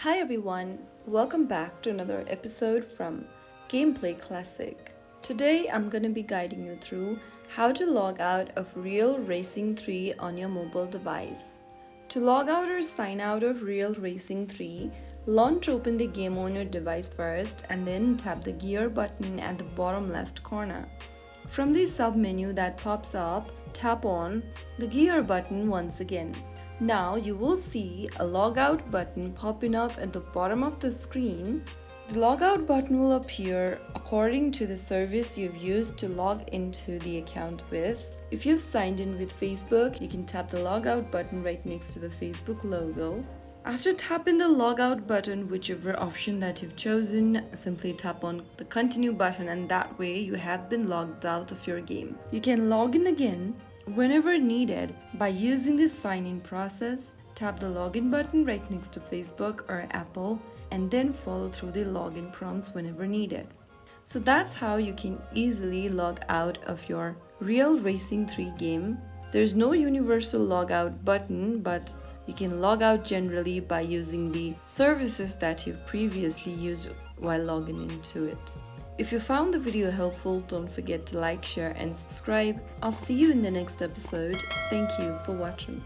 Hi everyone, welcome back to another episode from Gameplay Classic. Today I'm going to be guiding you through how to log out of Real Racing 3 on your mobile device. To log out or sign out of Real Racing 3, launch open the game on your device first and then tap the gear button at the bottom left corner. From the sub-menu that pops up, tap on the gear button once again. Now you will see a logout button popping up at the bottom of the screen. The logout button will appear according to the service you've used to log into the account with. If you've signed in with Facebook, you can tap the logout button right next to the Facebook logo. After tapping the logout button, whichever option that you've chosen, simply tap on the continue button and that way you have been logged out of your game. You can log in again whenever needed by using the sign-in process. Tap the login button right next to Facebook or Apple and then follow through the login prompts whenever needed. So that's how you can easily log out of your Real Racing 3 game. There's no universal logout button, but you can log out generally by using the services that you've previously used while logging into it. If you found the video helpful, don't forget to like, share and subscribe. I'll see you in the next episode. Thank you for watching.